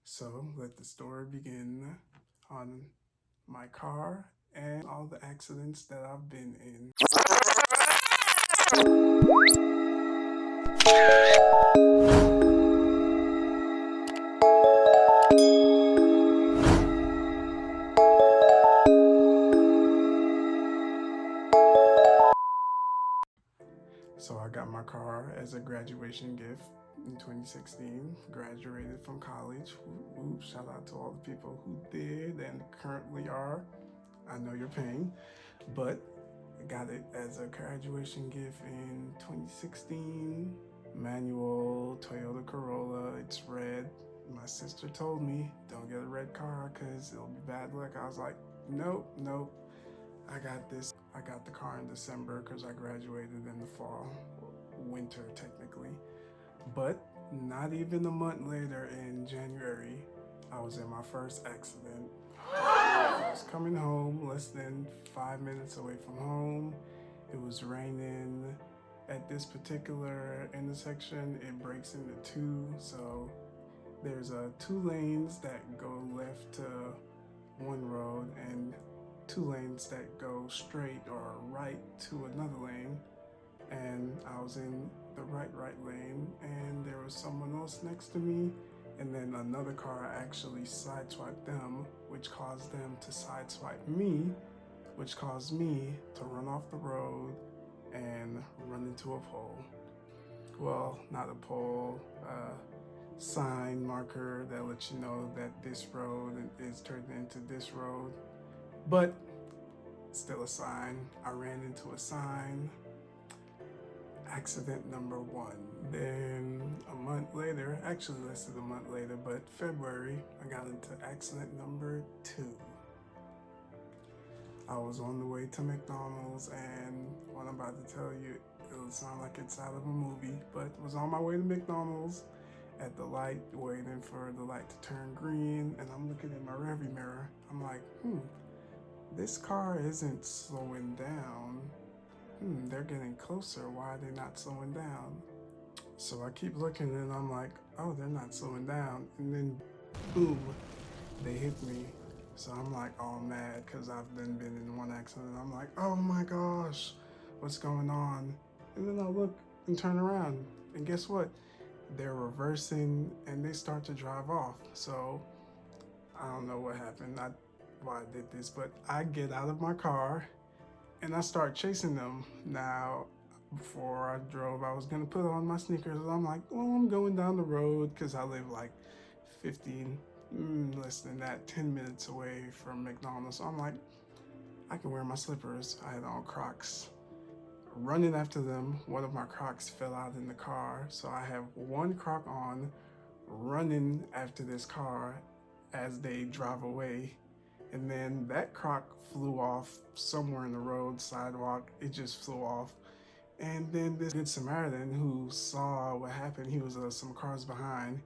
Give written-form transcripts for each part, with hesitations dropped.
So let the story begin on my car and all the accidents that I've been in. So I got my car as a graduation gift in 2016. Graduated from college. Shout out to all the people who did and currently are. I know your pain, but I got it as a graduation gift in 2016. Manual Toyota Corolla. It's red. My sister told me, don't get a red car because it'll be bad luck. I was like, nope, nope. I got this. I got the car in December because I graduated in the fall, winter technically. But not even a month later in January, I was in my first accident. I was coming home less than 5 minutes away from home. It was raining. At this particular intersection, it breaks into two. So there's two lanes that go left to one road and two lanes that go straight or right to another lane. And I was in the right lane, and there was someone else next to me, and then another car actually sideswiped them, which caused them to sideswipe me, which caused me to run off the road and run into a pole. Well, not a pole, sign marker that lets you know that this road is turned into this road, but still a sign. I ran into a sign. Accident number one. Then a month later, actually less than a month later, but February, I got into accident number two. I was on the way to McDonald's, and what I'm about to tell you, it'll sound like it's out of a movie, but was on my way to McDonald's at the light, waiting for the light to turn green, and I'm looking in my rearview mirror. I'm like, this car isn't slowing down. They're getting closer. Why are they not slowing down? So I keep looking and I'm like, oh, they're not slowing down. And then, boom, they hit me. So I'm like all mad because I've been in one accident. I'm like, oh my gosh, what's going on? And then I look and turn around. And guess what? They're reversing and they start to drive off. So I don't know what happened, why I did this, but I get out of my car and I start chasing them. Now, before I drove, I was gonna put on my sneakers. And I'm like, well, I'm going down the road because I live like 15, less than that, 10 minutes away from McDonald's. So I'm like, I can wear my slippers. I had on Crocs. Running after them, one of my Crocs fell out in the car. So I have one Croc on, running after this car as they drive away. And then that Croc flew off somewhere in the road, sidewalk. It just flew off. And then this Good Samaritan who saw what happened, he was some cars behind.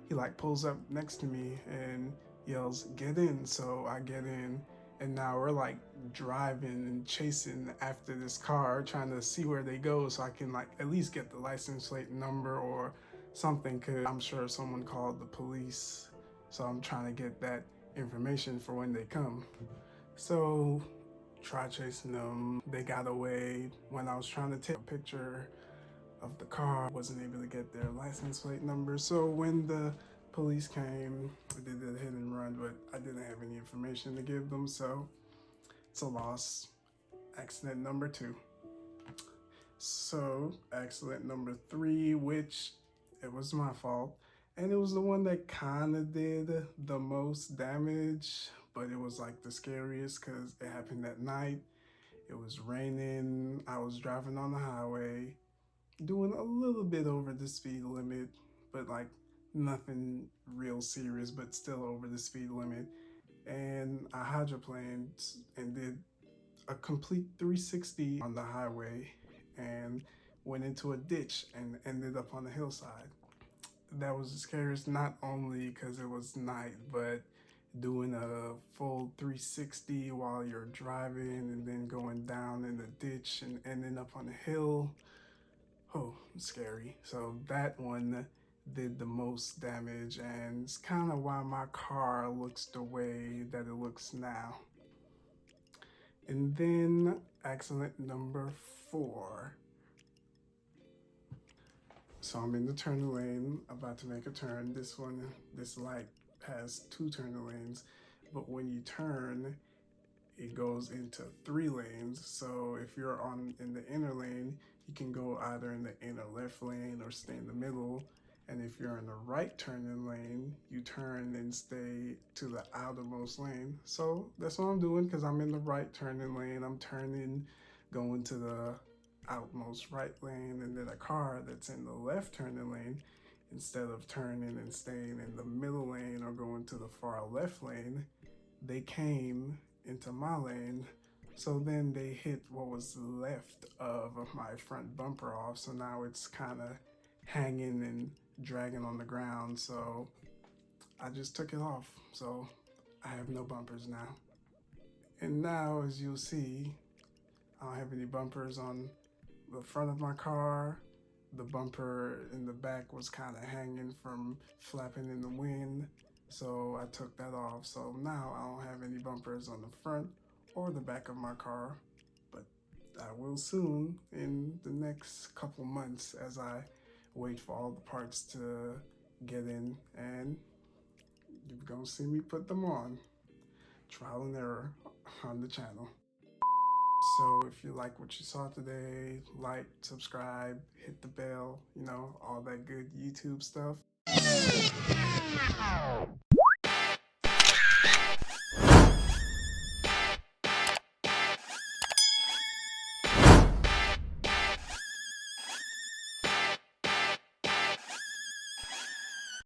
He like pulls up next to me and yells, "Get in!" So I get in, and now we're like driving and chasing after this car, trying to see where they go, so I can like at least get the license plate number or something. Cause I'm sure someone called the police, so I'm trying to get that information for when they come. So try chasing them. They got away. When I was trying to take a picture of the car, wasn't able to get their license plate number. So when the police came, they did a hit and run, but I didn't have any information to give them, so it's a loss. Accident number two. So accident number three, which it was my fault, and it was the one that kind of did the most damage, but it was like the scariest because it happened at night. It was raining. I was driving on the highway, doing a little bit over the speed limit, but like nothing real serious, but still over the speed limit. And I hydroplaned and did a complete 360 on the highway and went into a ditch and ended up on the hillside. That was the scariest, not only because it was night, but doing a full 360 while you're driving and then going down in the ditch and ending up on a hill. Oh, scary. So that one did the most damage, and it's kind of why my car looks the way that it looks now. And then accident number 4. So I'm in the turn lane, about to make a turn. This light has 2 turn lanes, but when you turn, it goes into 3 lanes. So if you're in the inner lane, you can go either in the inner left lane or stay in the middle. And if you're in the right turning lane, you turn and stay to the outermost lane. So that's what I'm doing because I'm in the right turning lane. I'm turning, going to the outmost right lane, and then a car that's in the left turning lane, instead of turning and staying in the middle lane or going to the far left lane, they came into my lane. So then they hit what was left of my front bumper off. So now it's kind of hanging and dragging on the ground. So I just took it off. So I have no bumpers now. And now, as you'll see, I don't have any bumpers on the front of my car. The bumper in the back was kind of hanging from flapping in the wind, so I took that off. So now I don't have any bumpers on the front or the back of my car, but I will soon in the next couple months as I wait for all the parts to get in, and you're gonna see me put them on. Trial and error on the channel. So if you like what you saw today, like, subscribe, hit the bell, all that good YouTube stuff.